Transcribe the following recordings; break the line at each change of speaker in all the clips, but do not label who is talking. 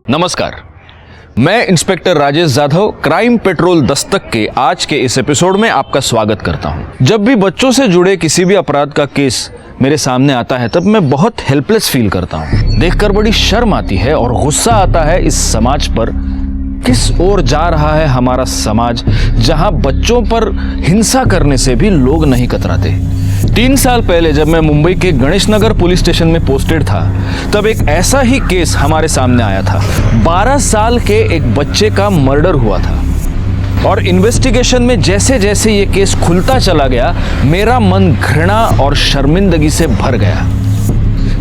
नमस्कार, मैं inspector Rajesh Jadhav crime petrol Dastak के आज के इस एपिसोड में आपका स्वागत करता हूं। जब भी बच्चों से जुड़े किसी भी अपराध का केस मेरे सामने आता है तब मैं बहुत हेल्पलेस फील करता हूं। देखकर बड़ी शर्म आती है और गुस्सा आता है इस समाज पर। किस ओर जा रहा है हमारा समाज, जहां बच्चों पर हिंसा करने से भी लोग नहीं कतराते। 3 साल पहले जब मैं मुंबई के गणेश नगर पुलिस स्टेशन में पोस्टेड था, तब एक ऐसा ही केस हमारे सामने आया था। 12 साल के एक बच्चे का मर्डर हुआ था और इन्वेस्टिगेशन में जैसे जैसे ये केस खुलता चला गया, मेरा मन घृणा और शर्मिंदगी से भर गया।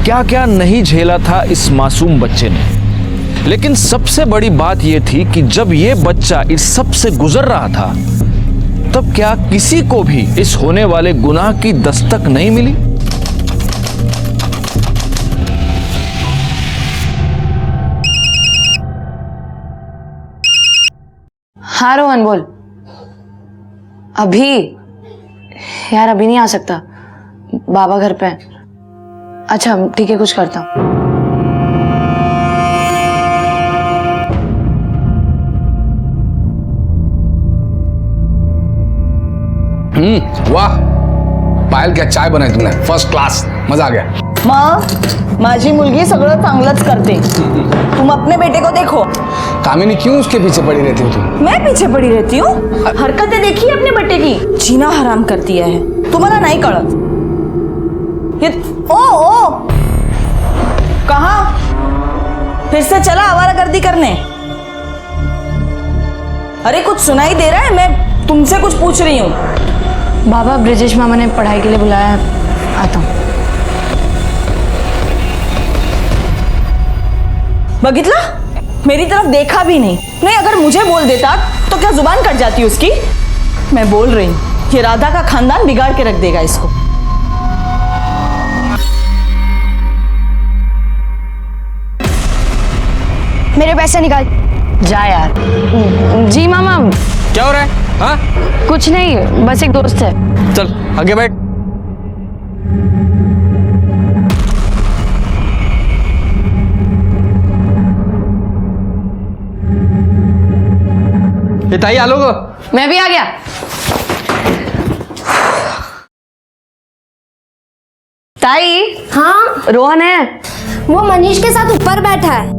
क्या क्या नहीं झेला था इस मासूम बच्चे ने। लेकिन सबसे बड़ी बात यह थी कि जब ये बच्चा इस सब से गुजर रहा था, तब क्या किसी को भी इस होने वाले गुनाह की दस्तक नहीं मिली?
हाँ रोहन बोल। अभी यार अभी नहीं आ सकता, बाबा घर पे है। अच्छा ठीक है, कुछ करता हूँ।
वाह पायल, क्या चाय बनाई तुमने, फर्स्ट क्लास, मजा आ गया।
माझी मुलगी सगळं चांगलंच करते, तुम अपने बेटे को देखो।
कामिनी क्यों उसके पीछे पड़ी रहती हो तुम?
मैं पीछे पड़ी रहती हूँ? हरकतें देखी अपने बेटे की, जीना हराम कर दिया है। तुम्हारा नहीं कळत ये। ओ कहाँ फिर से चला आवारागर्दी करने? अरे कुछ सुनाई दे रहा है? मैं तुमसे कुछ पूछ रही हूँ।
बाबा ब्रिजेश मामा ने पढ़ाई के लिए बुलाया है, आता हूँ।
बघितला, मेरी तरफ देखा भी नहीं। नहीं अगर मुझे बोल देता तो क्या जुबान कट जाती उसकी? मैं बोल रही हूँ, ये राधा का खानदान बिगाड़ के रख देगा इसको।
मेरे पैसे निकाल। जा यार। जी मामा।
क्या हो रहा है? हाँ
कुछ नहीं, बस एक दोस्त है।
चल आगे बैठ। ये ताई आलो गो।
मैं भी आ गया। ताई।
हाँ
रोहन है।
वो मनीष के साथ ऊपर बैठा है।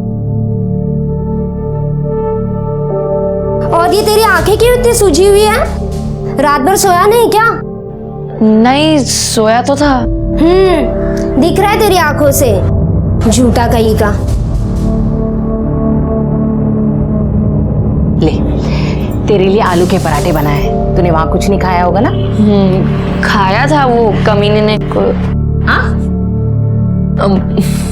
और ये तेरी आंखें क्यों इतनी सूजी हुई है? रात भर सोया नहीं क्या?
नहीं सोया तो था।
दिख रहा है तेरी आंखों से, झूठा कहीं का।
ले, तेरे लिए आलू के पराठे बनाए हैं। तूने वहां कुछ नहीं खाया होगा ना?
खाया था, वो कमीने ने
हाँ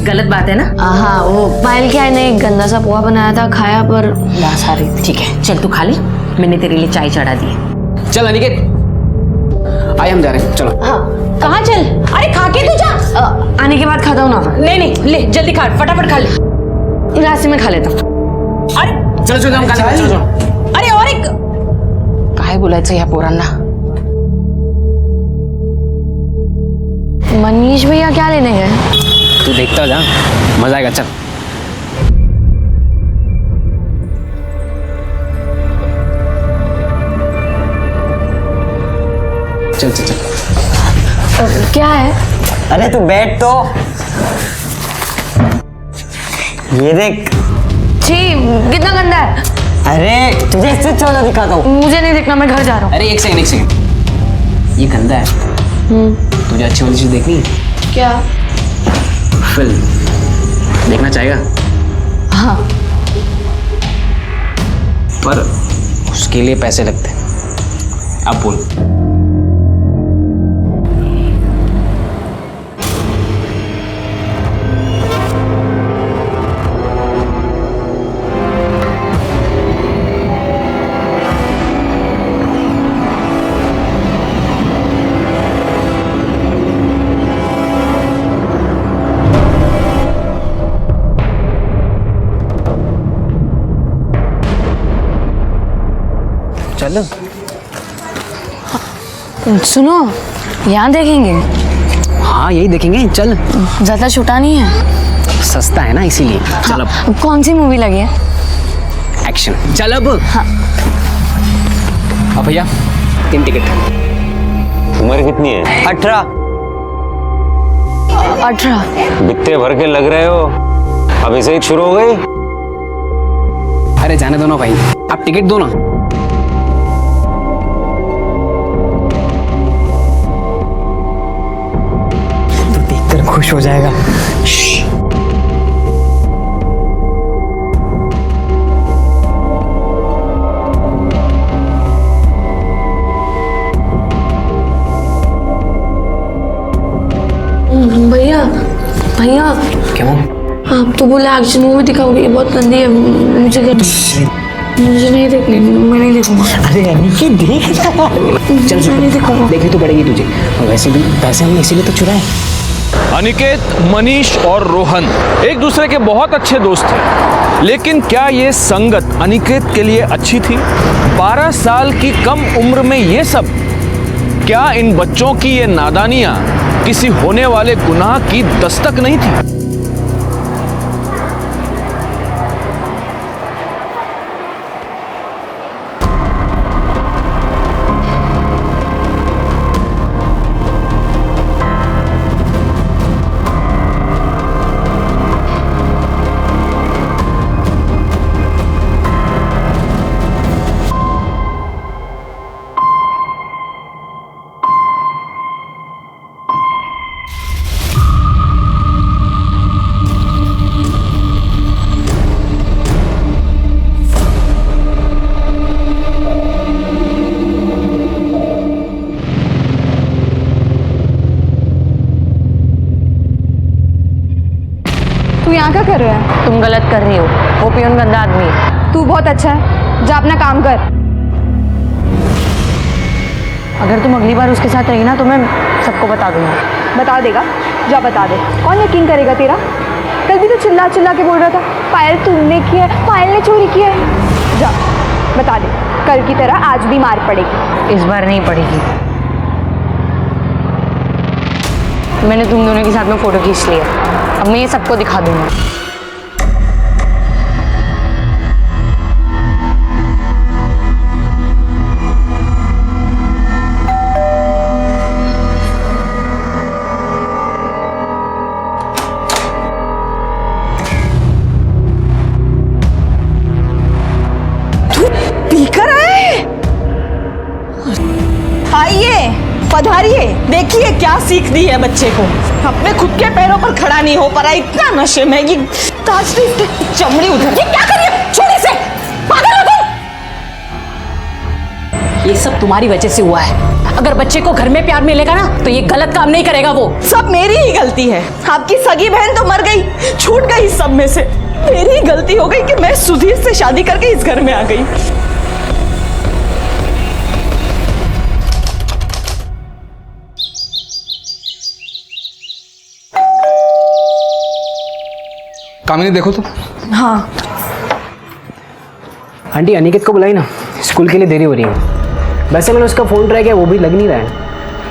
गलत बात है ना?
हाँ, वो पायल क्या ने गंदा सा पोहा बनाया था, खाया पर
लाश आ रही थी। ठीक है चल तू खा ले, मैंने तेरे लिए चाय चढ़ा दी है।
चल अनिकेत, आइए हम जा रहे हैं, चलो।
हाँ कहाँ चल? अरे खा के तू जा।
आने के बाद खाता हूँ ना।
नहीं ले जल्दी खा, फटाफट खा ले।
रास्ते में खा लेता हूँ।
अरे
चलो हम खा लेंगे, चलो।
अरे और एक
काय बोलायचं या पोरांना?
मनीष भैया क्या लेने गए?
तू देखता जा, मजा आएगा। चल चल चल चल।
क्या है?
अरे तू बैठ तो। ये देख।
छी, कितना गंदा है।
अरे तुझे इससे छोटा दिखाता हूँ।
मुझे नहीं देखना, मैं घर जा रहा हूँ।
अरे एक सेकंड, ये गंदा है। तुझे अच्छी वाली चीज देखनी है?
क्या?
फिल्म देखना चाहेगा?
हाँ।
पर उसके लिए पैसे लगते हैं। अब बोल। चल
सुनो, यहाँ देखेंगे।
हाँ यही देखेंगे, चल।
ज्यादा छुटा नहीं है।
सस्ता है ना इसीलिए। चल अब
कौन सी मूवी लगी है?
एक्शन। चल अब। हाँ। अब भैया 3 टिकट।
उम्र कितनी है?
18।
18।
बित्ते भर के लग रहे हो, अभी से ही शुरू हो गई।
अरे जाने दो ना भाई, आप टिकट दो ना।
तू देखकर खुश हो जाएगा।
भैया भैया,
क्यों?
आप तो बोले एक्शन मूवी दिखाओगे, ये बहुत गंदी है, मुझे नहीं देखनी, मैं नहीं देखूंगा।
अरे अनिकेत देख।
चल
मैं नहीं देखूंगा।
देखनी तो पड़ेगी तुझे, और वैसे भी पैसे हमने इसीलिए तो चुराए।
अनिकेत, मनीष और रोहन एक दूसरे के बहुत अच्छे दोस्त थे, लेकिन क्या ये संगत अनिकेत के लिए अच्छी थी? 12 साल की कम उम्र में ये सब? क्या इन बच्चों की ये नादानियां किसी होने वाले गुनाह की दस्तक नहीं थी?
तू यहाँ क्या कर रहा है?
तुम गलत कर रही हो, वो पियून गंदा आदमी है।
तू बहुत अच्छा है, जा अपना काम कर।
अगर तुम अगली बार उसके साथ रही ना तो मैं सबको बता दूंगा।
बता देगा? जा बता दे, कौन यकीन करेगा तेरा? कल भी तो चिल्ला चिल्ला के बोल रहा था पायल तुमने किया है, पायल ने चोरी किया है। जा बता दे, कल की तरह आज भी मार पड़ेगी।
इस बार नहीं पड़ेगी। मैंने तुम दोनों के साथ में फोटो खींच लिया, अब मैं ये सबको दिखा दूंगा।
पीकर आए? आइए, पधारिए, देखिए क्या सीख दी है बच्चे को। अपने खुद के पैरों पर खड़ा नहीं हो पा रहा, इतना नशे में। ये ताजरी चमड़ी उधर, ये क्या कर रही है? छोड़ इसे, पागल हो तुम।
ये सब तुम्हारी वजह से हुआ है। अगर बच्चे को घर में प्यार मिलेगा ना तो ये गलत काम नहीं करेगा वो।
सब मेरी ही गलती है। आपकी सगी बहन तो मर गई, छूट गई सब में से। मेरी ही गलती हो गई कि मैं सुधीर से शादी करके इस घर में आ गई।
कामिनी देखो तो।
हाँ
आंटी अनिकेत को बुलाई ना, स्कूल के लिए देरी हो रही है। वैसे मैंने उसका फोन ट्राई किया, वो भी लग नहीं रहा है।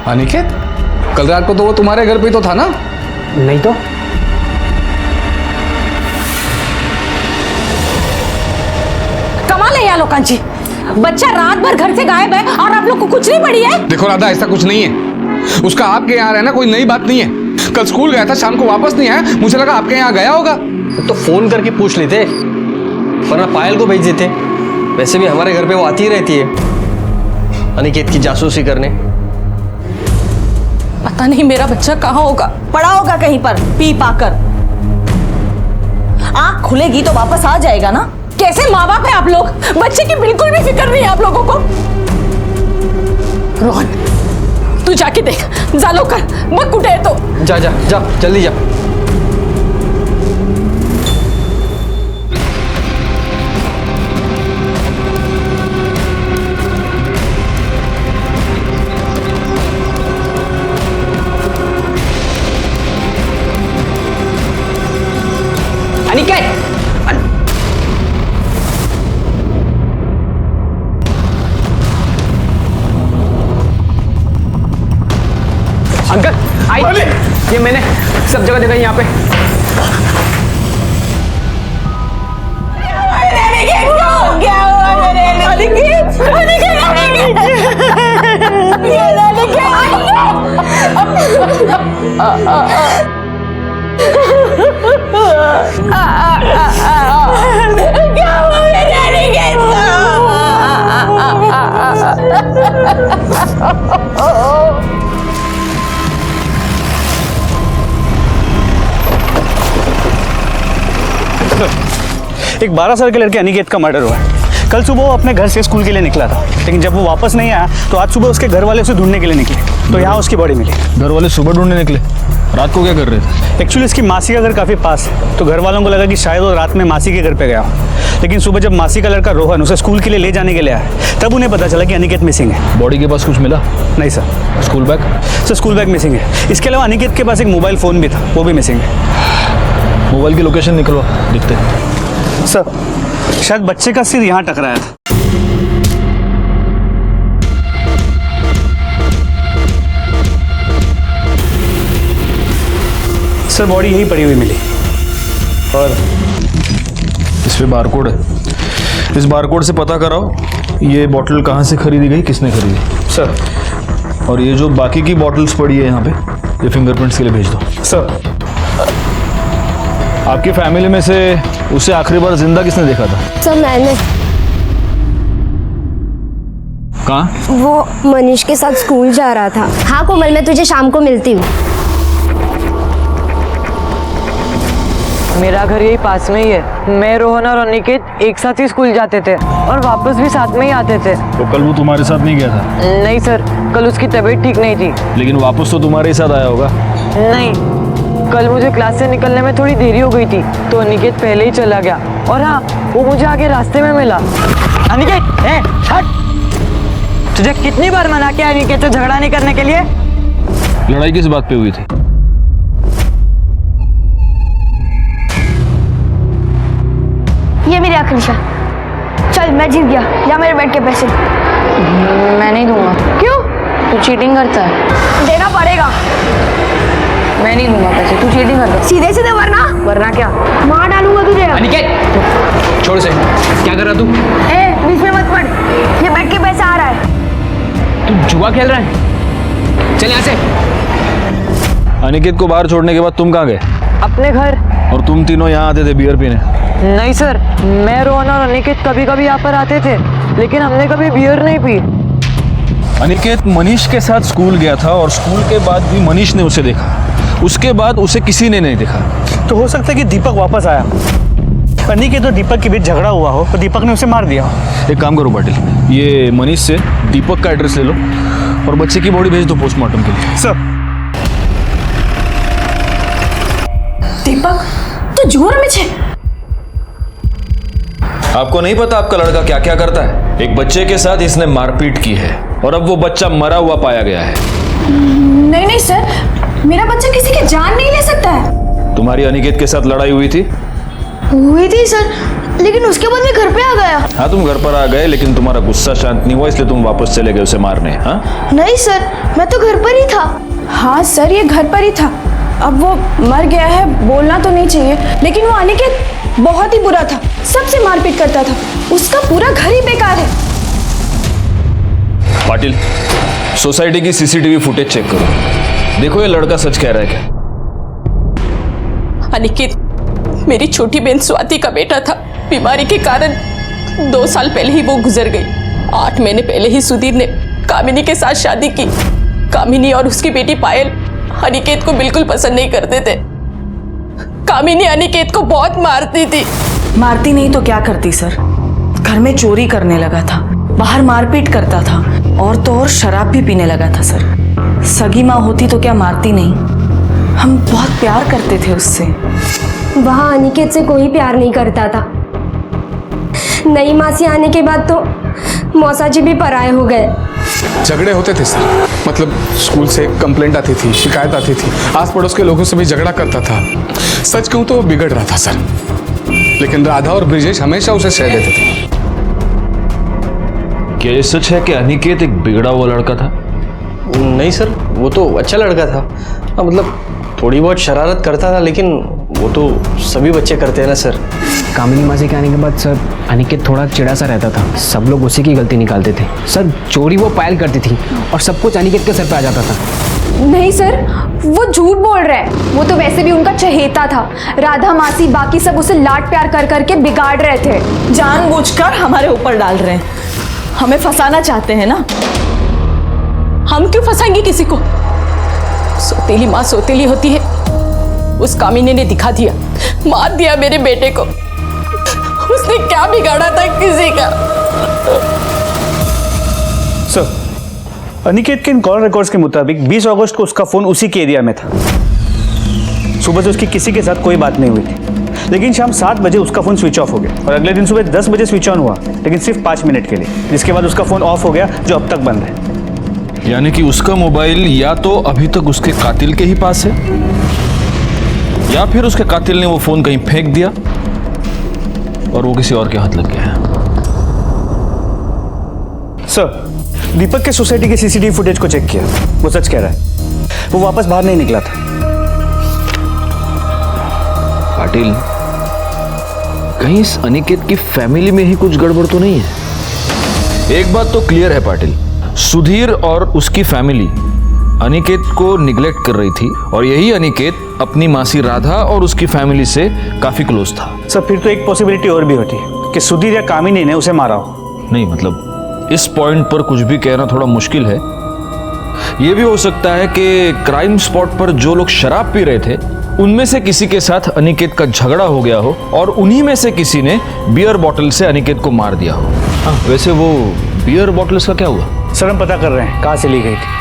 अनिकेत, कल रात को तो वो तुम्हारे घर पे तो था ना?
नहीं तो।
कमाल है यार लोकांची, बच्चा रात भर घर से गायब है और आप लोग को कुछ नहीं पड़ी है।
देखो राधा, ऐसा कुछ नहीं है। उसका आपके यहाँ रहना कोई नई बात नहीं है। कल स्कूल गया था, शाम को वापस नहीं आया, मुझे लगा आपके यहाँ गया होगा।
तो फोन करके पूछ लेते, वरना पायल को भेज देते। वैसे भी हमारे घर पे वो आती ही रहती है अनिकेत की जासूसी करने।
पता नहीं मेरा बच्चा कहाँ होगा, पड़ा होगा कहीं पर पी पाकर। आँख खुलेगी तो वापस आ जाएगा ना।
कैसे माँ बाप है आप लोग, बच्चे की बिल्कुल भी फिक्र नहीं है आप लोगों को। रोहन तू जाके देख, जा लो कर, बक कुटे है तो।
जा जा जा, जल्दी जा।
अनिकेत, अंकल आई, ये मैंने सब जगह देखा यहाँ पे।
एक 12 साल के लड़के अनिकेत का मर्डर हुआ है। कल सुबह वो अपने घर से स्कूल के लिए निकला था, लेकिन जब वो वापस नहीं आया तो आज सुबह उसके घर वाले उसे ढूंढने के लिए निकले, तो यहाँ उसकी बॉडी मिली।
घर वाले सुबह ढूंढने निकले? रात को क्या कर रहे थे?
एक्चुअली इसकी मासी का घर काफ़ी पास है, तो घर वालों को लगा कि शायद वो रात में मासी के घर पे गया हो। लेकिन सुबह जब मासी का लड़का रोहन उसे स्कूल के लिए ले जाने के लिए आया, तब उन्हें पता चला कि अनिकेत मिसिंग है।
बॉडी के पास कुछ मिला?
नहीं sir.
School bag?
Sir school bag missing है। इसके अलावा अनिकेत के पास एक मोबाइल फ़ोन भी था, वो भी मिसिंग है।
मोबाइल की लोकेशन निकलवा, दिखते हैं।
सर शायद बच्चे का सिर यहाँ टकराया था। सर बॉडी यहीं पड़ी हुई मिली, और
इस पे बारकोड है। इस बारकोड से पता कराओ ये बॉटल कहाँ से खरीदी गई, किसने खरीदी।
सर
और ये जो बाकी की बॉटल्स पड़ी है यहाँ पे, ये फिंगरप्रिंट्स के लिए भेज दो।
सर
आपकी फैमिली में से उसे आखिरी बार जिंदा किसने देखा था?
सर मैंने।
कहाँ?
वो मनीष के साथ स्कूल जा रहा था। हाँ कोमल, मैं तुझे शाम को मिलती हूँ।
मेरा घर यही पास में ही है। मैं, रोहन और अनिकेत एक साथ ही स्कूल जाते थे और वापस भी साथ में ही आते थे।
तो कल वो तुम्हारे साथ नहीं गया था?
नहीं सर, कल उसकी तबीयत ठीक नहीं थी।
लेकिन वापस तो तुम्हारे ही साथ आया होगा?
नहीं, कल मुझे क्लास से निकलने में थोड़ी देरी हो गई थी, तो अनिकेत पहले ही चला गया। और हाँ, वो मुझे आगे रास्ते में मिला। अनिकेत, हट! तुझे कितनी बार मना किया अनिकेत से झगड़ा नहीं करने के लिए?
लड़ाई किस बात पे हुई थी?
ये मेरी आखिरी शर्त। चल मैं जीत गया, या मेरे बेड के पैसे।
मैं नहीं दूंगा।
क्यों?
तू चीटिंग करता है।
देना पड़ेगा।
मैं नहीं दूंगा पैसे, तू चीटिंग करता है।
सीधे सीधे वरना
क्या?
मार डालूंगा तुझे।
अनिकेत छोड़ से, क्या कर रहा तू?
बीच में मत पड़, ये बेड के पैसे आ रहा है।
तू जुआ खेल रहा है? चल यहाँ से।
अनिकेत को बाहर छोड़ने के बाद तुम कहाँ गए?
अपने घर।
और तुम तीनों यहाँ आते थे बियर पीने?
नहीं सर, मैं, रोहन और अनिकेत कभी कभी यहाँ पर आते थे, लेकिन हमने कभी बियर नहीं पी।
अनिकेत मनीष के साथ स्कूल गया था और स्कूल के बाद भी मनीष ने उसे देखा, उसके बाद उसे किसी ने नहीं देखा।
तो हो सकता है कि दीपक वापस आया, अनिकेत और दीपक के बीच झगड़ा हुआ हो, तो दीपक ने उसे मार दिया हो।
एक काम करो पाटिल, ये मनीष से दीपक का एड्रेस ले लो और बच्चे की बॉडी भेज दो पोस्टमार्टम के लिए।
सर।
दीपक तो जुआ में छे।
आपको नहीं पता आपका लड़का क्या क्या करता है? एक बच्चे के साथ इसने मारपीट की है और अब वो बच्चा मरा हुआ पाया गया है।
नहीं नहीं सर, मेरा बच्चा किसी की जान नहीं ले सकता है।
तुम्हारी अनिकेत के साथ लड़ाई हुई थी?
हुई थी सर, लेकिन उसके बाद मैं घर पे आ गया।
हाँ तुम घर पर आ गए, लेकिन तुम्हारा गुस्सा शांत नहीं हुआ, इसलिए तुम वापस चले गए उसे मारने। हाँ
नहीं सर, मैं तो घर पर ही था। हाँ सर, ये घर पर ही था। अब वो मर गया है, बोलना तो नहीं चाहिए, लेकिन वो अनिकेत बहुत ही बुरा था, सबसे मारपीट करता था। उसका पूरा घर ही बेकार है।
पाटिल, सोसाइटी की सीसीटीवी फुटेज चेक करो, देखो ये लड़का सच कह रहा है क्या।
अनिकेत मेरी छोटी बहन स्वाति का बेटा था। बीमारी के कारण 2 साल पहले ही वो गुजर गई। 8 महीने पहले ही सुधीर ने कामिनी के साथ शादी की। कामिनी और उसकी बेटी पायल अनिकेत को बिल्कुल पसंद नहीं करते थे। कामिनी अनिकेत को बहुत मारती थी।
मारती नहीं तो क्या करती सर? घर में चोरी करने लगा था, बाहर मारपीट करता था, और तो और शराब भी पीने लगा था सर। सगी माँ होती तो क्या मारती नहीं? हम बहुत प्यार करते थे उससे।
वहाँ अनिकेत से कोई प्यार नहीं करता था। नई मासी आने के बाद तो मौसा जी भी पराये हो गए।
झगड़े होते थे सर, मतलब स्कूल से कंप्लेंट आती थी, शिकायत आती थी, आस पड़ोस के लोगों से भी झगड़ा करता था। सच कहूँ तो वो बिगड़ रहा था सर, लेकिन राधा और ब्रिजेश हमेशा उसे सह लेते थे।
क्या ये सच है कि अनिकेत एक बिगड़ा हुआ लड़का था?
नहीं सर, वो तो अच्छा लड़का था। मतलब थोड़ी बहुत शरारत करता था, लेकिन वो तो सभी बच्चे करते हैं ना सर।
कामिनी मासी के आने के बाद सर अनिकेत थोड़ा चिड़ा सा रहता था। सब लोग उसी की गलती निकालते थे सर। चोरी वो पायल करती थी और सब कुछ अनिकेत के सर पे आ जाता था।
नहीं सर, वो झूठ बोल रहा है। वो तो वैसे भी उनका चहेता था। राधा मासी बाकी सब उसे लाड प्यार कर करके बिगाड़ रहे थे।
जानबूझकर हमारे ऊपर डाल रहे हैं, हमें फंसाना चाहते हैं ना। हम क्यों फंसाएंगे किसी को? सौतेली माँ सौतेली होती है। उस कामिनी ने दिखा दिया, मार दिया मेरे बेटे को। उसने क्या बिगाड़ा था किसी का?
सर, अनिकेत के इन कॉल रिकॉर्ड्स के मुताबिक 20 अगस्त को उसका फोन उसी के एरिया में था। सुबह से उसकी किसी के साथ कोई बात नहीं हुई थी, लेकिन शाम 7 बजे उसका फोन स्विच ऑफ हो गया और अगले दिन सुबह 10 बजे स्विच ऑन हुआ, लेकिन सिर्फ 5 मिनट के लिए, जिसके बाद उसका फोन ऑफ हो गया, जो अब तक बंद है।
यानी कि उसका मोबाइल या तो अभी तक उसके कातिल के ही पास है, या फिर उसके कातिल ने वो फोन कहीं फेंक दिया और वो किसी और के हाथ लग गया है।
सर, दीपक के सोसाइटी के सीसीटीवी फुटेज को चेक किया, वो सच कह रहा है। वो वापस बाहर नहीं निकला था।
पाटिल, कहीं इस अनिकेत की फैमिली में ही कुछ गड़बड़ तो नहीं है? एक बात तो क्लियर है पाटिल, सुधीर और उसकी फैमिली अनिकेत को निग्लेक्ट कर रही थी और यही अनिकेत अपनी मासी राधा और उसकी फैमिली से काफी क्लोज था।
सर, फिर तो एक पॉसिबिलिटी और भी होती कि सुधीर या कामिनी ने उसे मारा हो।
नहीं, मतलब इस पॉइंट पर कुछ भी कहना थोड़ा मुश्किल है। यह भी हो सकता है कि क्राइम स्पॉट पर जो लोग शराब पी रहे थे उनमें से किसी के साथ अनिकेत का झगड़ा हो गया हो और उन्हीं में से किसी ने बियर बॉटल से अनिकेत को मार दिया हो। हाँ, वैसे वो बियर बॉटल्स का क्या हुआ?
सर, हम पता कर रहे हैं कहां से ली गई थी।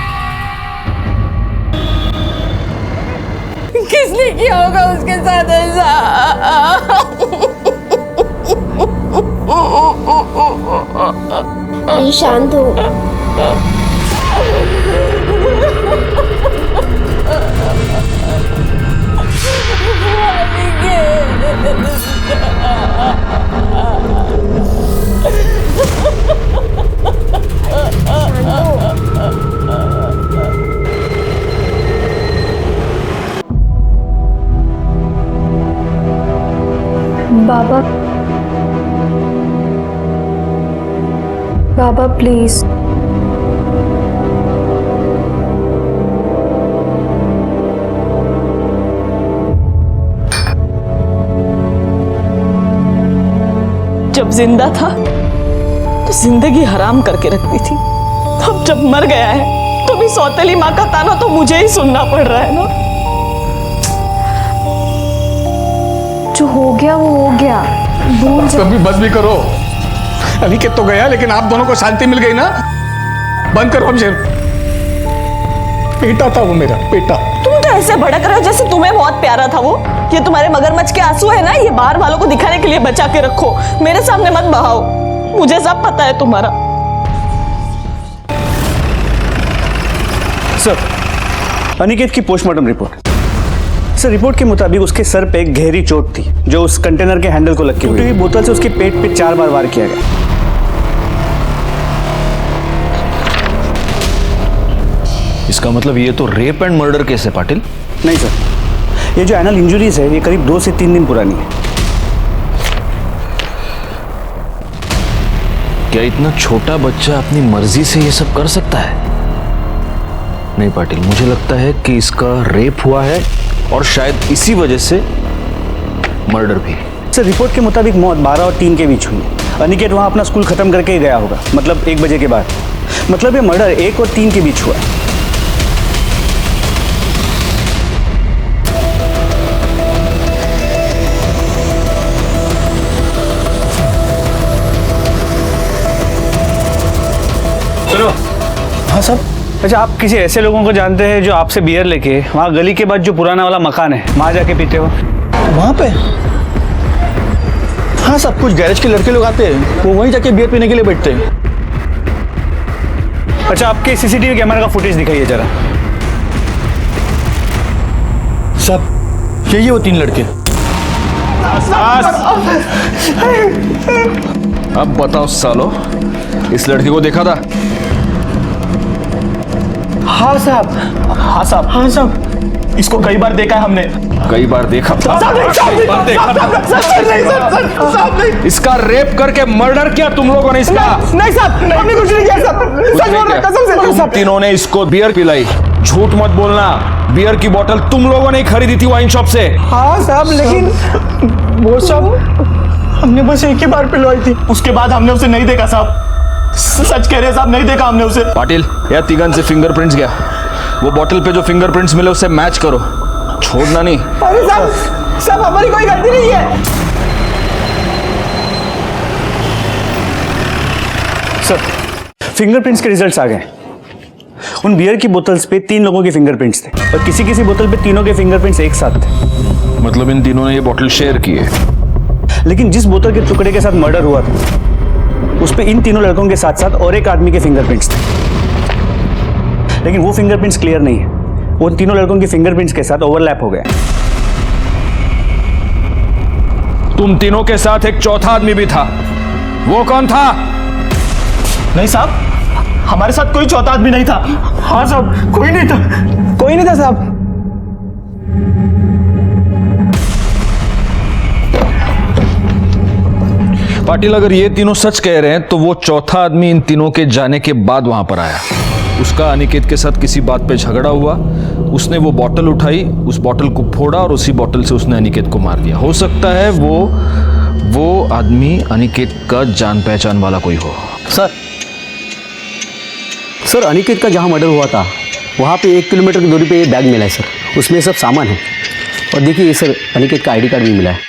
किसने किया होगा उसके साथ ऐसा?
शांत हो।
बाबा, बाबा प्लीज।
जब जिंदा था तो जिंदगी हराम करके रखती थी, अब जब मर गया है तो भी सौतेली माँ का ताना तो मुझे ही सुनना पड़ रहा है ना।
जो हो गया वो हो गया, भूल जाओ।
कभी बस भी करो। अनिकेत तो गया, लेकिन आप दोनों को शांति मिल गई ना। बंद करो। हमसे बेटा था वो, मेरा बेटा।
तुम तो ऐसे भड़क रहे हो जैसे तुम्हें बहुत प्यारा था वो। ये तुम्हारे मगरमच्छ के आंसू है ना, ये बाहर वालों को दिखाने के लिए बचा के रखो, मेरे सामने मत बहाओ। मुझे सब पता है तुम्हारा।
सर, अनिकेत की पोस्टमार्टम रिपोर्ट। सर, रिपोर्ट के मुताबिक उसके सर पे एक गहरी चोट थी जो उस कंटेनर के हैंडल को लग के हुई। बोतल से उसके पेट पे 4 बार वार किया गया।
इसका मतलब ये तो रेप एंड मर्डर केस है पाटिल।
नहीं सर, ये जो एनल इंजरीज है ये करीब 2 से 3 दिन पुरानी है।
क्या इतना छोटा बच्चा अपनी मर्जी से ये सब कर सकता है? नहीं पाटिल, मुझे लगता है कि इसका रेप हुआ है और शायद इसी वजह से मर्डर भी।
सर, रिपोर्ट के मुताबिक मौत 12 और 3 के बीच हुई है। अनिकेत वहां अपना स्कूल खत्म करके ही गया होगा, मतलब 1 बजे के बाद। मतलब ये मर्डर 1 और 3 के बीच हुआ है। चलो। हाँ साहब। अच्छा, आप किसी ऐसे लोगों को जानते हैं जो आपसे बियर लेके वहाँ गली के बाद जो पुराना वाला मकान है वहाँ जाके पीते हो?
वहाँ पे? हाँ साहब, कुछ गैरेज के लड़के लोग आते हैं, वो वहीं जाके बियर पीने के लिए बैठते हैं।
अच्छा, आपके सीसीटीवी कैमरा का फुटेज दिखाइए जरा।
साहब, यही है वो 3 लड़के।
अब बताओ सालो, इस लड़के को देखा था?
हाँ साहब। हाँ साहब। हाँ साहब। इसको कई बार देखा है हमने।
कई बार देखा? इसका रेप करके मर्डर किया तुम लोगों ने इसका?
नहीं साहब, हमने कुछ नहीं किया साहब, सच बोल रहा हूं, कसम से।
तुम तीनों ने इसको बियर पिलाई, झूठ मत बोलना। बियर की बोतल तुम लोगों ने ही खरीदी थी वाइन शॉप से।
हाँ साहब, लेकिन वो साहब हमने बस एक ही बार पिलवाई थी, उसके बाद हमने उसे नहीं देखा साहब। सच कह रहे हैं साहब, नहीं देखा हमने उसे।
पाटिल, या तिगन से फिंगरप्रिंट्स गया, वो बोतल पे जो फिंगरप्रिंट्स मिले उससे मैच करो, छोड़ना नहीं।
अरे साहब हमारी कोई गलती नहीं है।
सर, फिंगरप्रिंट्स के रिजल्ट्स आ गए। उन बियर की बोतल्स पे 3 लोगों के फिंगरप्रिंट्स थे और किसी बोतल पे तीनों के फिंगरप्रिंट्स एक साथ थे।
मतलब इन तीनों ने ये बोतल शेयर की है?
लेकिन जिस बोतल के टुकड़े के साथ मर्डर हुआ था उस पे इन तीनों लड़कों के साथ साथ और एक आदमी के फिंगरप्रिंट्स थे, लेकिन वो फिंगरप्रिंट्स क्लियर नहीं है। उन तीनों लड़कों के फिंगरप्रिंट्स के साथ ओवरलैप हो गया।
तुम तीनों के साथ एक चौथा आदमी भी था, वो कौन था?
नहीं साहब, हमारे साथ कोई चौथा आदमी नहीं था। हाँ साहब, कोई नहीं था साहब।
पाटिल, अगर ये तीनों सच कह रहे हैं तो वो चौथा आदमी इन तीनों के जाने के बाद वहां पर आया। उसका अनिकेत के साथ किसी बात पे झगड़ा हुआ, उसने वो बोतल उठाई, उस बोतल को फोड़ा और उसी बोतल से उसने अनिकेत को मार दिया। हो सकता है वो आदमी अनिकेत का जान पहचान वाला कोई हो।
सर अनिकेत का जहाँ मर्डर हुआ था वहाँ पे 1 किलोमीटर की दूरी पे ये बैग मिला है सर, उसमें सब सामान है। और देखिए सर, अनिकेत का ID कार्ड भी मिला है।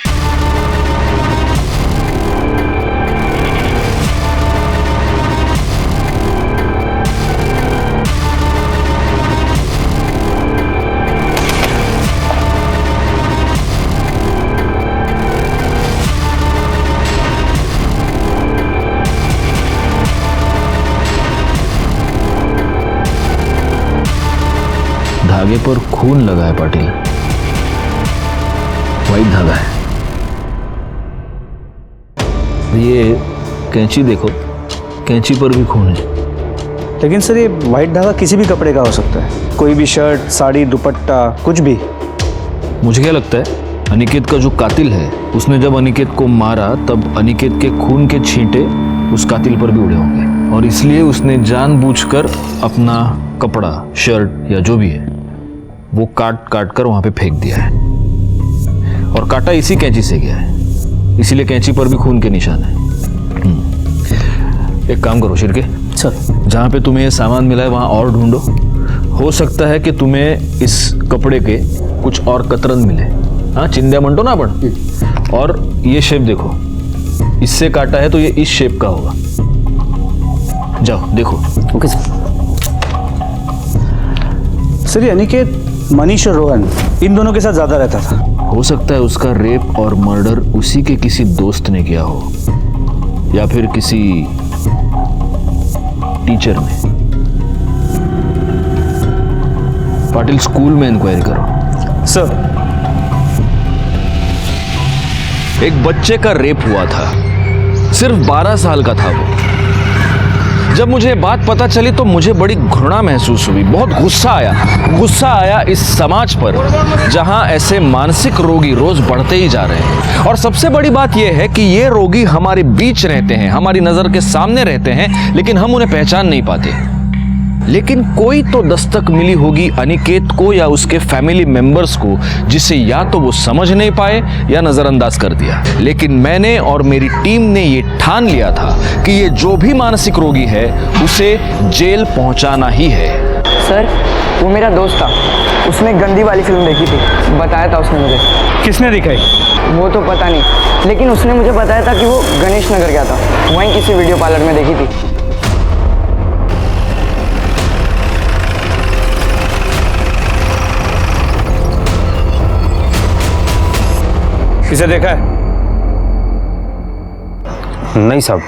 धागे पर खून लगा है पाटिल, वाइट धागा है। ये कैंची देखो, कैंची पर भी खून है।
लेकिन सर ये वाइट धागा किसी भी कपड़े का हो सकता है, कोई भी शर्ट, साड़ी, दुपट्टा, कुछ भी।
मुझे क्या लगता है, अनिकेत का जो कातिल है उसने जब अनिकेत को मारा तब अनिकेत के खून के छींटे उस कातिल पर भी उड़े होंगे और इसलिए उसने जानबूझकर अपना कपड़ा, शर्ट या जो भी है वो काट कर वहां पे फेंक दिया है। और काटा इसी कैंची से गया है, इसीलिए कैंची पर भी खून के निशान है। एक काम करो शिरके
सर,
जहां पे तुम्हें ये सामान मिला है वहां और ढूंढो। हो सकता है कि तुम्हें इस कपड़े के कुछ और कतरन मिले। हाँ, चिंध्या मंटो ना अपन। और ये शेप देखो, इससे काटा है तो ये इस शेप का होगा। जाओ देखो।
Okay sir.
सर ये अनिकेत मनीष और रोहन इन दोनों के साथ ज्यादा रहता था।
हो सकता है उसका रेप और मर्डर उसी के किसी दोस्त ने किया हो या फिर किसी टीचर ने। पाटिल, स्कूल में इंक्वायरी करो।
सर,
एक बच्चे का रेप हुआ था, सिर्फ 12 साल का था वो। जब मुझे बात पता चली तो मुझे बड़ी घृणा महसूस हुई, बहुत गुस्सा आया इस समाज पर जहां ऐसे मानसिक रोगी रोज बढ़ते ही जा रहे हैं। और सबसे बड़ी बात यह है कि ये रोगी हमारे बीच रहते हैं, हमारी नजर के सामने रहते हैं, लेकिन हम उन्हें पहचान नहीं पाते। लेकिन कोई तो दस्तक मिली होगी अनिकेत को या उसके फैमिली मेंबर्स को, जिसे या तो वो समझ नहीं पाए या नजरअंदाज कर दिया। लेकिन मैंने और मेरी टीम ने ये ठान लिया था कि ये जो भी मानसिक रोगी है उसे जेल पहुंचाना ही है।
सर, वो मेरा दोस्त था, उसने गंदी वाली फिल्म देखी थी, बताया था उसने मुझे।
किसने दिखाई?
वो तो पता नहीं, लेकिन उसने मुझे बताया था कि वो गणेश नगर गया था, वहीं किसी वीडियो पार्लर में देखी थी।
इसे देखा है?
नहीं साहब।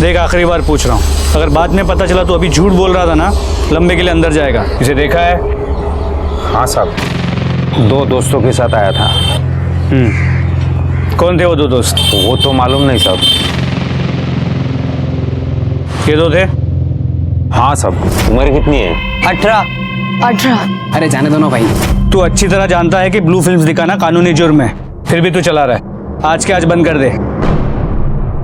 देख, आखिरी बार पूछ रहा हूँ, अगर बाद में पता चला तो अभी झूठ बोल रहा था ना, लंबे के लिए अंदर जाएगा। इसे देखा है?
हाँ साहब, 2 दोस्तों के साथ आया था।
कौन थे वो 2 दोस्त?
वो तो मालूम नहीं साहब।
ये 2 थे?
हाँ साहब।
उम्र कितनी है?
18।
अरे जाने दो ना भाई।
तू तू अच्छी तरह जानता है कि ब्लू फिल्म्स दिखाना कानूनी जुर्म है, फिर भी तू चला रहा है। आज के आज बंद कर दे।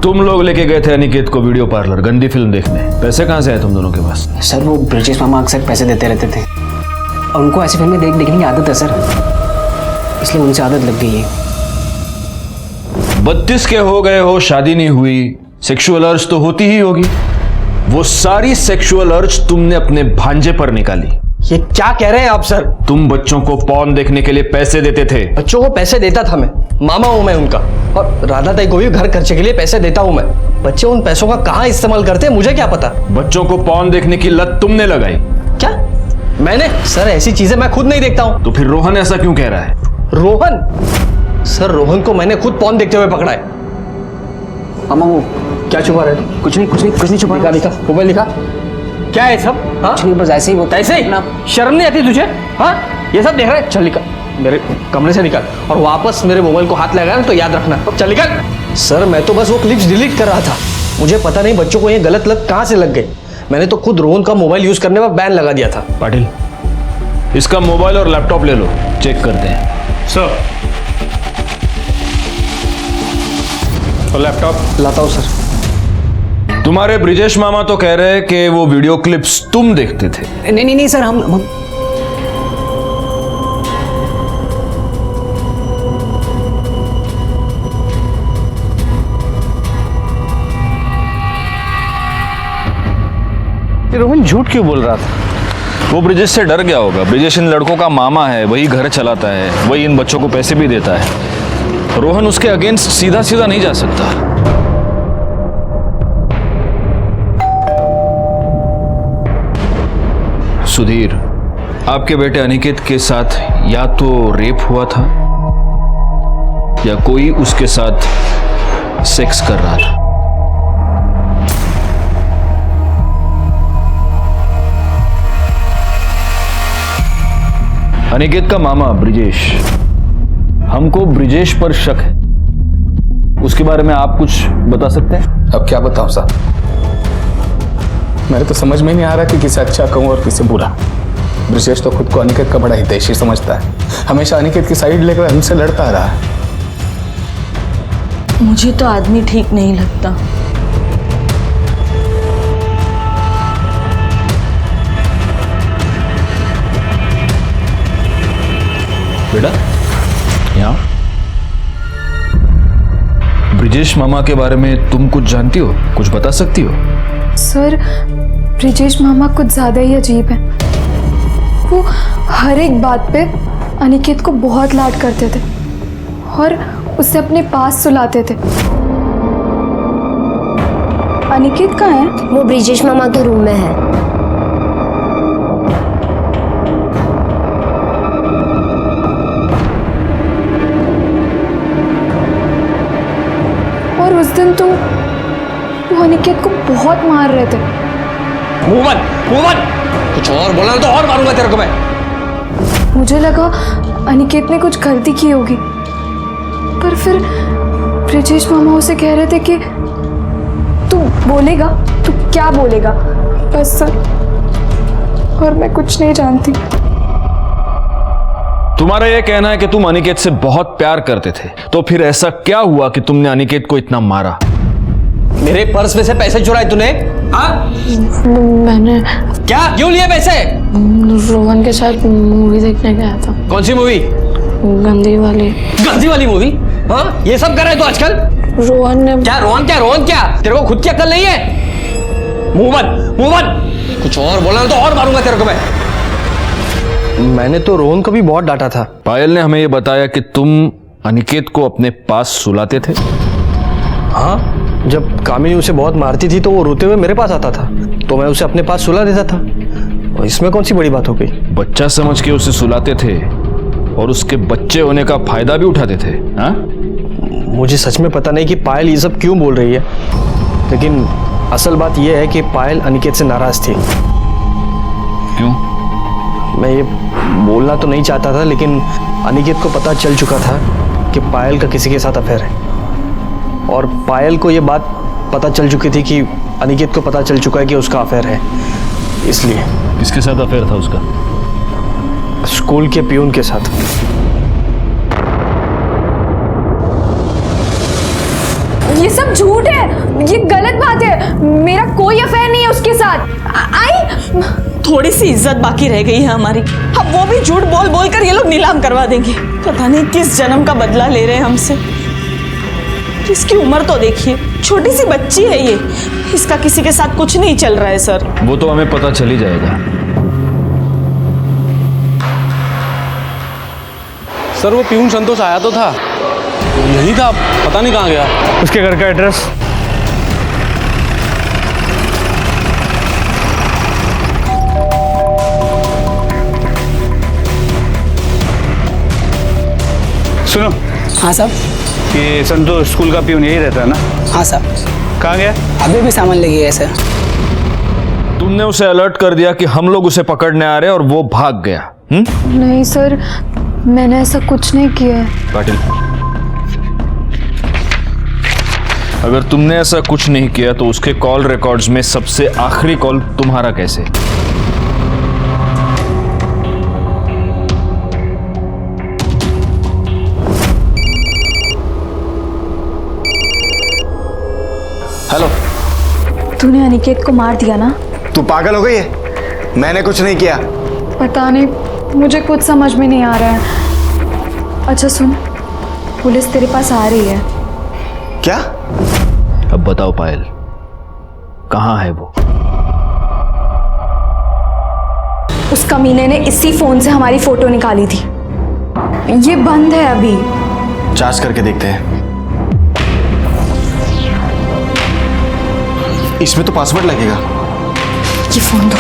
तुम लोग लेके गए थे अनिकेत को वीडियो पार्लर गंदी फिल्म देखने, पैसे कहाँ से आए तुम दोनों के पास?
सर वो ब्रिजेश मामा अक्सर पैसे देते रहते थे और उनको ऐसी फिल्में देखने की आदत है सर, इसलिए उनसे आदत लग गई है।
32 के हो गए हो, शादी नहीं हुई, सेक्सुअल अर्ज तो होती ही होगी। वो सारी सेक्सुअल अर्ज तुमने अपने भांजे पर निकाली।
ये क्या कह रहे हैं आप सर?
तुम बच्चों को पॉर्न देखने के लिए पैसे देते थे।
बच्चों को पैसे देता था मैं, मामा हूं मैं उनका, और राधा ताई को भी घर खर्चे के लिए पैसे देता हूं मैं। बच्चे उन पैसों का कहां इस्तेमाल करते हैं मुझे क्या पता।
बच्चों को पॉर्न देखने की लत तुमने लगाई।
क्या मैंने? सर ऐसी चीजें मैं खुद नहीं देखता हूं।
तो फिर रोहन ऐसा क्यों कह रहा है?
रोहन? सर रोहन को मैंने खुद पॉर्न देखते हुए पकड़ा है।
मामा वो
क्या छुपा रहे थे?
कुछ नहीं छुपा।
लिखा मोबाइल लिखा। क्या है सब? हाँ
नहीं, बस ऐसे ही वो
ऐसे ही। शर्म नहीं आती तुझे? हाँ ये सब देख रहे हैं? चल निकल मेरे कमरे से निकल, और वापस मेरे मोबाइल को हाथ लगाया ना तो याद रखना। चल निकल। सर मैं तो बस वो क्लिप्स डिलीट कर रहा था, मुझे पता नहीं बच्चों को ये गलत लत कहाँ से लग गई। मैंने तो खुद रोहन का मोबाइल यूज करने पर बैन लगा दिया था।
पाटिल इसका मोबाइल और लैपटॉप ले लो, चेक करते हैं।
सर और लैपटॉप
लाता हूँ सर।
तुम्हारे ब्रिजेश मामा तो कह रहे हैं कि वो वीडियो क्लिप्स तुम देखते थे।
नहीं सर, हम
रोहन झूठ क्यों बोल रहा था?
वो ब्रिजेश से डर गया होगा। ब्रिजेश इन लड़कों का मामा है, वही घर चलाता है, वही इन बच्चों को पैसे भी देता है। रोहन उसके अगेंस्ट सीधा सीधा नहीं जा सकता। सुधीर, आपके बेटे अनिकेत के साथ या तो रेप हुआ था या कोई उसके साथ सेक्स कर रहा था। अनिकेत का मामा ब्रिजेश, हमको ब्रिजेश पर शक है, उसके बारे में आप कुछ बता सकते हैं?
अब क्या बताऊं साहब, मेरे तो समझ में नहीं आ रहा कि किसे अच्छा कहूं और किसे बुरा। ब्रिजेश तो खुद को अनिकेत का बड़ा हितैषी समझता है, हमेशा अनिकेत की साइड लेकर हमसे लड़ता रहा है।
मुझे तो आदमी ठीक नहीं लगता।
बेटा यहाँ ब्रिजेश मामा के बारे में तुम कुछ जानती हो, कुछ बता सकती हो?
सर ब्रिजेश मामा कुछ ज़्यादा ही अजीब है। वो हर एक बात पे अनिकेत को बहुत लाड करते थे और उसे अपने पास सुलाते थे। अनिकेत कहाँ है?
वो ब्रिजेश मामा के रूम में है।
और उस दिन तो वो अनिकेत को बहुत मार रहे थे।
मुंह बंद, कुछ और बोला तो और मारूंगा तेरे को मैं।
मुझे लगा अनिकेत ने कुछ गलती की होगी, पर फिर ब्रिजेश मामा उसे कह रहे थे कि तू बोलेगा, तू क्या बोलेगा बस सर, और मैं कुछ नहीं जानती।
तुम्हारा यह कहना है कि तुम अनिकेत से बहुत प्यार करते थे, तो फिर ऐसा क्या हुआ कि तुमने अनिकेत को इतना मारा?
मेरे पर्स में से पैसे चुराए तूने? हाँ?
मैंने
क्या? क्यों लिए पैसे?
रोहन के साथ मूवी देखने गया था।
कौन सी मूवी?
गंदी वाली।
गंदी वाली मूवी? हाँ ये सब कर रहे तो आजकल?
रोहन ने
रोहन क्या तेरे को खुद की अक्ल नहीं है? मुंह बंद, कुछ और बोला तो और मारूंगा तेरे को मैं। मैंने तो रोहन को भी बहुत डांटा था।
पायल ने हमें यह बताया कि तुम अनिकेत को अपने पास सुलाते थे।
हाँ, जब कामिनी उसे बहुत मारती थी तो वो रोते हुए मेरे पास आता था, तो मैं उसे अपने पास सुला देता था। और इसमें कौन सी बड़ी बात हो गई?
बच्चा समझ के उसे सुलाते थे और उसके बच्चे होने का फायदा भी उठाते थे। हाँ?
मुझे सच में पता नहीं कि पायल ये सब क्यों बोल रही है, लेकिन असल बात यह है कि पायल अनिकेत से नाराज थी।
क्यों?
मैं ये बोलना तो नहीं चाहता था, लेकिन अनिकेत को पता चल चुका था कि पायल का किसी के साथ अफेयर है, और पायल को ये बात पता चल चुकी थी कि अनिकेत को पता चल चुका है कि उसका अफेयर है। इसलिए
किसके साथ अफेयर था उसका?
स्कूल के पियून के साथ।
ये सब झूठ है, ये गलत बात है। मेरा कोई अफेयर नहीं है उसके साथ। आई
थोड़ी सी इज्जत बाकी रह गई है हमारी, अब वो भी झूठ बोल बोल कर ये लोग नीलाम करवा देंगे। पता नहीं किस जन्म का बदला ले रहे हैं हमसे। इसकी उम्र तो देखिए, छोटी सी बच्ची है ये, इसका किसी के साथ कुछ नहीं चल रहा है सर।
वो तो हमें पता चल ही जाएगा।
सर वो पियून संतोष आया तो था, यही था, पता नहीं कहाँ गया।
उसके घर का एड्रेस? सुनो।
हाँ साहब।
ये संतोष स्कूल का पियून यही रहता है ना?
हाँ साहब।
कहाँ गया?
अभी भी सामान ले गया है सर।
तुमने उसे अलर्ट कर दिया कि हम लोग उसे पकड़ने आ रहे हैं और वो भाग गया?
नहीं सर, मैंने ऐसा कुछ नहीं किया है।
पाटिल, अगर तुमने ऐसा कुछ नहीं किया तो उसके कॉल रिकॉर्ड्स में सबसे आखिरी कॉल तुम्हारा कैसे?
हेलो।
तूने अनिकेत को मार दिया ना?
तू पागल हो गई है? मैंने कुछ नहीं किया।
पता नहीं, मुझे कुछ समझ में नहीं आ रहा है। अच्छा सुन, पुलिस तेरे पास आ रही है।
क्या?
अब बताओ पायल, कहाँ है वो?
उस कमीने ने इसी फोन से हमारी फोटो निकाली थी। ये बंद है अभी।
जांच करके देखते हैं। इसमें तो पासवर्ड लगेगा।
ये फोन दो।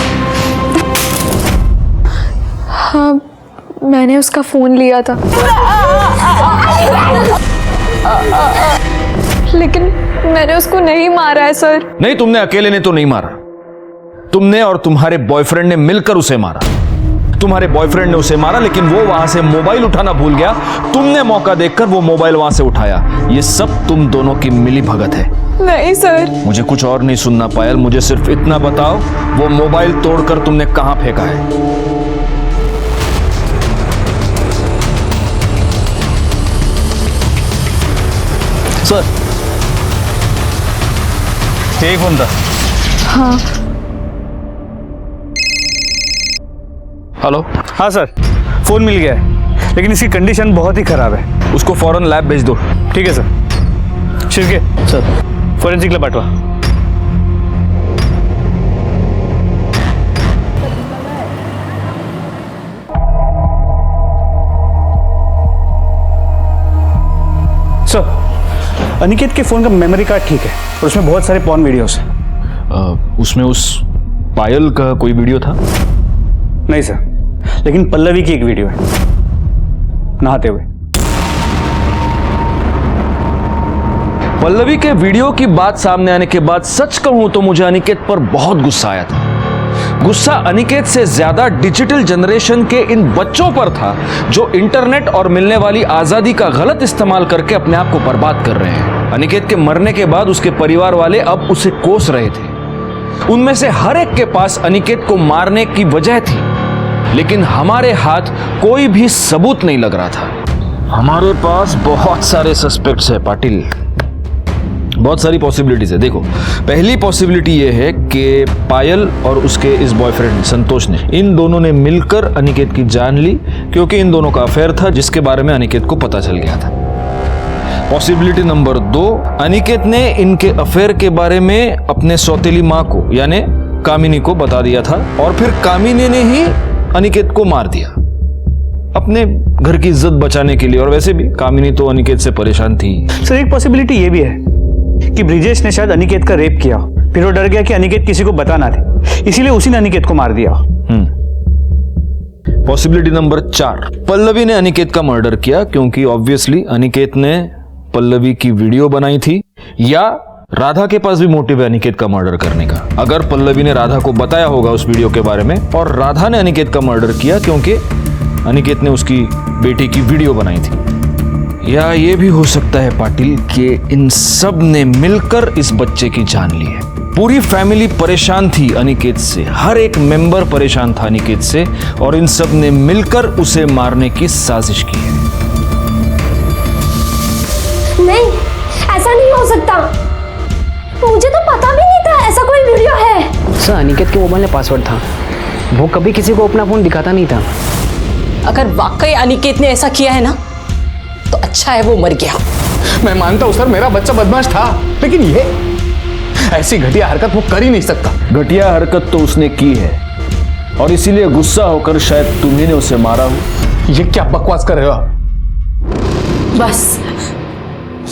हाँ, मैंने उसका फोन लिया था, लेकिन मैंने उसको नहीं मारा है सर।
नहीं, तुमने अकेले ने तो नहीं मारा, तुमने और तुम्हारे बॉयफ्रेंड ने मिलकर उसे मारा। तुम्हारे बॉयफ्रेंड ने उसे मारा, लेकिन वो वहां से मोबाइल उठाना भूल गया। तुमने मौका देखकर वो मोबाइल वहां से उठाया। ये सब तुम दोनों की मिली भगत है।
नहीं सर।
मुझे कुछ और नहीं सुनना पायल, मुझे सिर्फ इतना बताओ, वो मोबाइल तोड़कर तुमने कहां फेंका है?
सर, यही फोन था।
हाँ।
हेलो।
हाँ सर, फोन मिल गया है, लेकिन इसकी कंडीशन बहुत ही खराब है।
उसको फौरन लैब भेज दो।
ठीक है sir. Shirke sir, forensic lab पाठवा। सर, अनिकेत के फोन का मेमोरी कार्ड ठीक है और उसमें बहुत सारे पॉर्न वीडियोस हैं।
उसमें उस पायल का कोई वीडियो था?
नहीं सर, लेकिन पल्लवी की एक वीडियो है नहाते हुए।
पल्लवी के वीडियो की बात सामने आने के बाद सच कहूं तो मुझे अनिकेत पर बहुत गुस्सा आया था। गुस्सा अनिकेत से ज्यादा डिजिटल जनरेशन के इन बच्चों पर था जो इंटरनेट और मिलने वाली आजादी का गलत इस्तेमाल करके अपने आप को बर्बाद कर रहे हैं। अनिकेत के मरने के बाद उसके परिवार वाले अब उसे कोस रहे थे। उनमें से हर एक के पास अनिकेत को मारने की वजह थी, लेकिन हमारे हाथ कोई भी सबूत नहीं लग रहा था। हमारे पास बहुत सारे सस्पेक्ट्स है पाटिल, बहुत सारी पॉसिबिलिटीज है। देखो, पहली पॉसिबिलिटी ये है कि पायल और उसके इस बॉयफ्रेंड संतोष ने, इन दोनों ने मिलकर अनिकेत की जान ली, क्योंकि इन दोनों का अफेयर था जिसके बारे में अनिकेत को पता चल गया था। पॉसिबिलिटी नंबर 2, अनिकेत ने इनके अफेयर के बारे में अपने सौतेली माँ को यानी कामिनी को बता दिया था और फिर कामिनी ने ही अनिकेत को मार दिया अपने घर की इज्जत बचाने के लिए। और वैसे भी कामिनी तो अनिकेत से परेशान थी।
सर, एक पॉसिबिलिटी ये भी है कि ब्रिजेश ने शायद अनिकेत का रेप किया, फिर वो डर गया कि अनिकेत किसी को बताना दे, इसीलिए उसी ने अनिकेत को मार दिया।
पॉसिबिलिटी नंबर 4, पल्लवी ने अनिकेत का मर्डर किया, क्योंकि ऑब्वियसली अनिकेत ने पल्लवी की वीडियो बनाई थी, या राधा के पास भी मोटिव है अनिकेत का मर्डर करने का। अगर पल्लवी ने राधा को बताया होगा उस वीडियो के बारे में और राधा ने अनिकेत का मर्डर किया क्योंकि अनिकेत ने उसकी बेटी की वीडियो बनाई थी, या ये भी हो सकता है पाटिल कि इन सब ने मिलकर इस बच्चे की जान ली है। पूरी फैमिली परेशान थी अनिकेत से, हर एक मेंबर परेशान था अनिकेत से, और इन सब ने मिलकर उसे मारने की साजिश की है।
नहीं, ऐसा नहीं हो सकता। मुझे तो पता भी नहीं था ऐसा कोई वीडियो है।
सर अनिकेत के मोबाइल में पासवर्ड था, वो कभी किसी को अपना फोन दिखाता नहीं था।
अगर वाकई अनिकेत ने ऐसा किया है ना, तो अच्छा है वो मर गया।
मैं मानता हूं सर, मेरा बच्चा बदमाश था, लेकिन ये ऐसी घटिया हरकत वो कर ही नहीं सकता।
घटिया हरकत तो उसने की है, और इसीलिए गुस्सा होकर शायद तुम्ही ने उसे मारा हो।
ये क्या बकवास कर रहे हो आप?
बस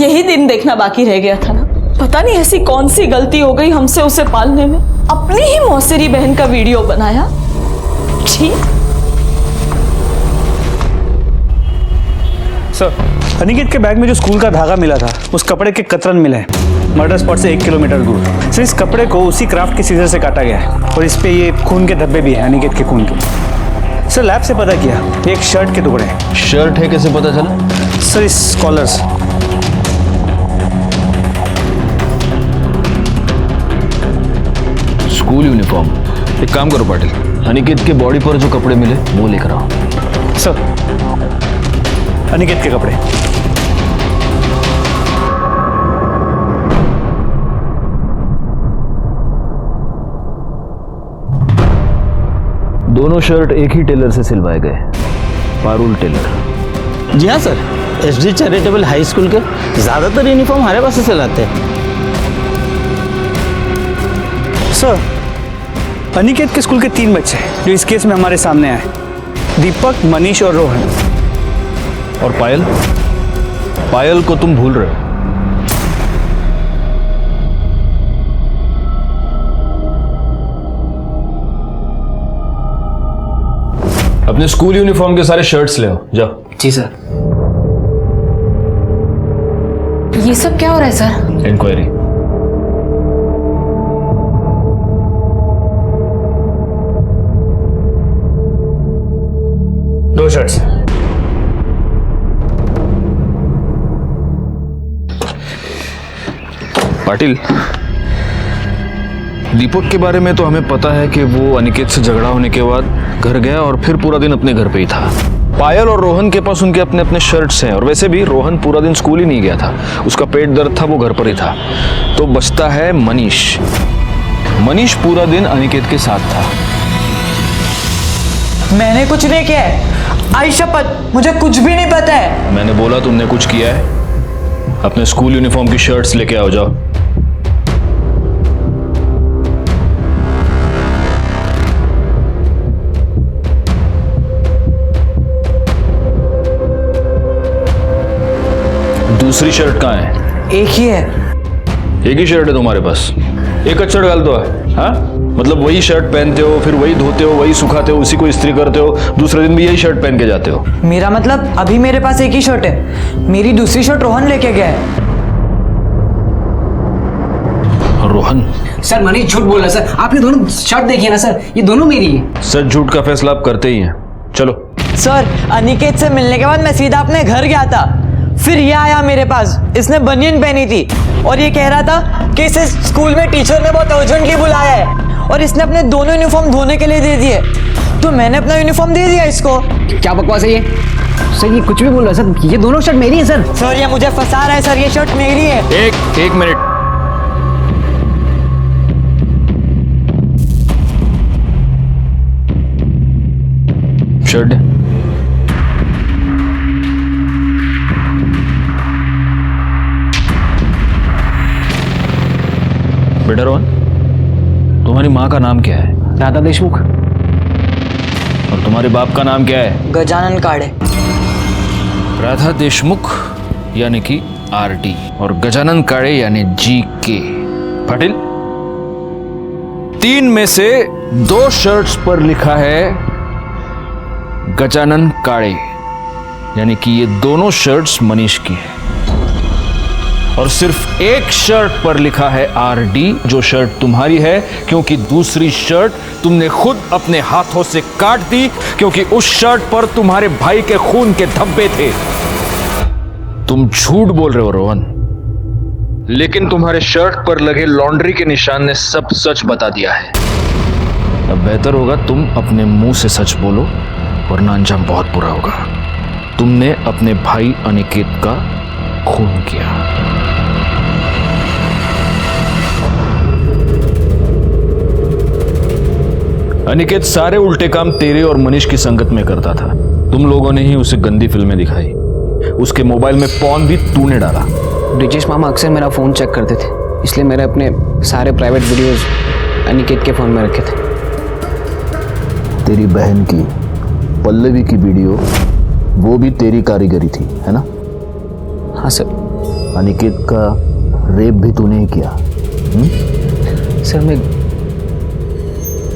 यही दिन देखना बाकी रह गया था ना। पता नहीं ऐसी कौन सी गलती हो गई हमसे उसे पालने में। अपनी ही मौसेरी बहन का वीडियो बनाया। ठीक
सर, अनिकेत के बैग में जो स्कूल का धागा मिला था, उस कपड़े के कतरन मिले हैं मर्डर स्पॉट से 1 किलोमीटर दूर। सर इस कपड़े को उसी क्राफ्ट के सीजर से काटा गया है, और इस पे ये खून के धब्बे भी हैं, अनिकेत के खून के। सर लैब से पता किया, ये एक शर्ट के टुकड़े हैं।
शर्ट है, कैसे पता चला?
सर इस कॉलर्स।
School uniform. एक काम करो पाटिल, अनिकेत के बॉडी पर जो कपड़े मिले वो लेकर आओ।
सर अनिकेत के कपड़े।
दोनों शर्ट एक ही टेलर से सिलवाए गए, पारुल टेलर।
जी हाँ sir, SD charitable high school के ज्यादातर यूनिफॉर्म हमारे पास से सिलाते हैं।
सर अनिकेत के स्कूल के 3 बच्चे जो इस केस में हमारे सामने आए, दीपक, मनीष और रोहन।
और पायल? पायल को तुम भूल रहे हो। अपने स्कूल यूनिफॉर्म के सारे शर्ट्स ले आओ, जाओ।
जी सर।
ये सब क्या हो रहा है सर?
इंक्वायरी।
दो शर्ट्स।
पाटिल, दीपक के बारे में तो हमें पता है कि वो अनिकेत से झगड़ा होने के बाद घर गया और फिर पूरा दिन अपने घर पे ही था। पायल और रोहन के पास उनके अपने अपने शर्ट्स हैं, और वैसे भी रोहन पूरा दिन स्कूल ही नहीं गया था, उसका पेट दर्द था, वो घर पर ही था। तो बचता है मनीष। मनीष पूरा दिन अनिकेत के साथ था।
मैंने कुछ नहीं किया है, आई शपथ, मुझे कुछ भी नहीं पता है।
मैंने बोला तुमने कुछ किया है। अपने स्कूल यूनिफॉर्म की शर्ट्स लेके आओ, जाओ। दूसरी शर्ट कहाँ है?
एक ही है।
एक ही शर्ट है तुम्हारे पास? एक शर्ट डाल दो है, हाँ? मतलब वही शर्ट पहनते हो, फिर वही धोते हो, वही सुखाते हो, उसी को इस्त्री करते हो, दूसरे दिन भी यही शर्ट पहन के जाते हो।
मेरा मतलब अभी मेरे पास एक ही शर्ट है, मेरी दूसरी शर्ट रोहन लेके गया है।
रोहन?
सर मनीष झूठ बोल रहा है सर, आपने दोनों शर्ट देखी है ना सर, ये दोनों मेरी है।
सर झूठ का फैसला आप करते ही हैं, चलो।
सर अनिकेत से मिलने के बाद मैं सीधा अपने घर गया था, फिर ये आया मेरे पास, इसने बनियन पहनी थी और ये कह रहा था कि इसे स्कूल में टीचर ने बहुत अर्जेंटली बुलाया है, और इसने अपने दोनों यूनिफॉर्म धोने के लिए दे दिए, तो मैंने अपना यूनिफॉर्म दे दिया इसको।
क्या बकवास है ये? सर ये कुछ भी बोल रहा है सर, ये दोनों शर्ट मेरी है सर।
सर ये मुझे फंसा रहा है सर, ये शर्ट मेरी है।
एक मिनट। शर्ट बेटा रोहन, तुम्हारी माँ का नाम क्या है?
राधा देशमुख।
और तुम्हारे बाप का नाम क्या है?
गजानन काड़े।
राधा देशमुख यानी कि आरडी, और गजानन काड़े यानी GK। पाटिल, 3 में से 2 शर्ट्स पर लिखा है गजानन काड़े, यानी कि ये दोनों शर्ट्स मनीष की है, और सिर्फ एक शर्ट पर लिखा है RD, जो शर्ट तुम्हारी है, क्योंकि दूसरी शर्ट तुमने खुद अपने हाथों से काट दी, क्योंकि उस शर्ट पर तुम्हारे भाई के खून के धब्बे थे। तुम झूठ बोल रहे हो रोहन, लेकिन तुम्हारे शर्ट पर लगे लॉन्ड्री के निशान ने सब सच बता दिया है। अब बेहतर होगा तुम अपने मुंह से सच बोलो, वरना अंजाम बहुत बुरा होगा। तुमने अपने भाई अनिकेत का खून किया। अनिकेत सारे उल्टे काम तेरे और मनीष की संगत में करता था। तुम लोगों ने ही उसे गंदी फिल्में दिखाई। उसके मोबाइल में पॉर्न भी तूने डाला।
ब्रिजेश मामा अक्सर मेरा फ़ोन चेक करते थे, इसलिए मैंने अपने सारे प्राइवेट वीडियोस अनिकेत के फ़ोन में रखे थे।
तेरी बहन की पल्लवी की वीडियो, वो भी तेरी कारीगरी थी, है ना?
हाँ सर।
अनिकेत का रेप भी तूने ही किया।
सर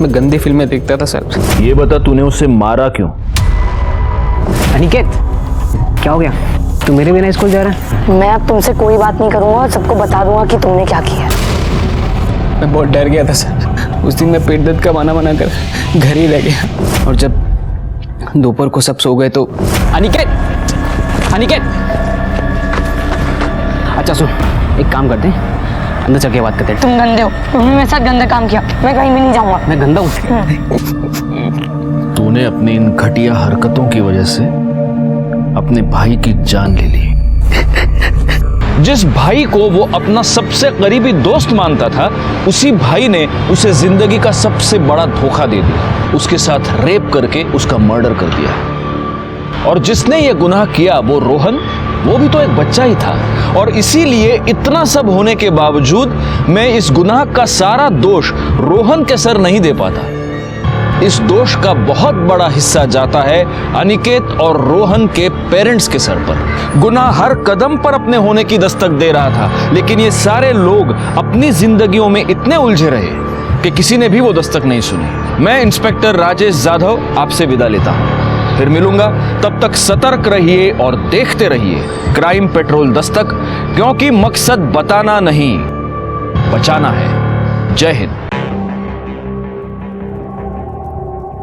मैं गंदी फिल्में देखता था सर।
ये बता, तूने उसे मारा क्यों?
अनिकेत, क्या हो गया? तू मेरे बिना स्कूल जा रहा है?
मैं अब तुमसे कोई बात नहीं करूंगा और सबको बता दूंगा कि तुमने क्या किया।
मैं बहुत डर गया था सर। उस दिन मैं पेट दर्द का बहाना बनाकर घर ही रह गया, और जब दोपहर को सब सो गए तो अनिकेत, अच्छा सुन, एक काम करते हैं, अंदर चल के बात करते हैं।
तुम गंदे हो, तुमने मेरे साथ गंदा काम किया, मैं कहीं भी नहीं जाऊंगा।
मैं गंदा हूँ?
तूने अपनी इन घटिया हरकतों की वजह से अपने भाई की जान ले ली। जिस भाई को वो अपना सबसे करीबी दोस्त मानता था, उसी भाई ने उसे जिंदगी का सबसे बड़ा धोखा दे दिया। उसके साथ रेप करके उसका मर्डर कर दिया। और जिसने ये गुनाह किया वो रोहन, वो भी तो एक बच्चा ही था। और इसीलिए इतना सब होने के बावजूद मैं इस गुनाह का सारा दोष रोहन के सर नहीं दे पाता। इस दोष का बहुत बड़ा हिस्सा जाता है अनिकेत और रोहन के पेरेंट्स के सर पर। गुनाह हर कदम पर अपने होने की दस्तक दे रहा था, लेकिन ये सारे लोग अपनी जिंदगियों में इतने उलझे रहे कि किसी ने भी वो दस्तक नहीं सुनी। मैं इंस्पेक्टर राजेश जाधव आपसे विदा लेता हूं। फिर मिलूंगा, तब तक सतर्क रहिए और देखते रहिए क्राइम पेट्रोल दस्तक, क्योंकि मकसद बताना नहीं, बचाना है। जय हिंद।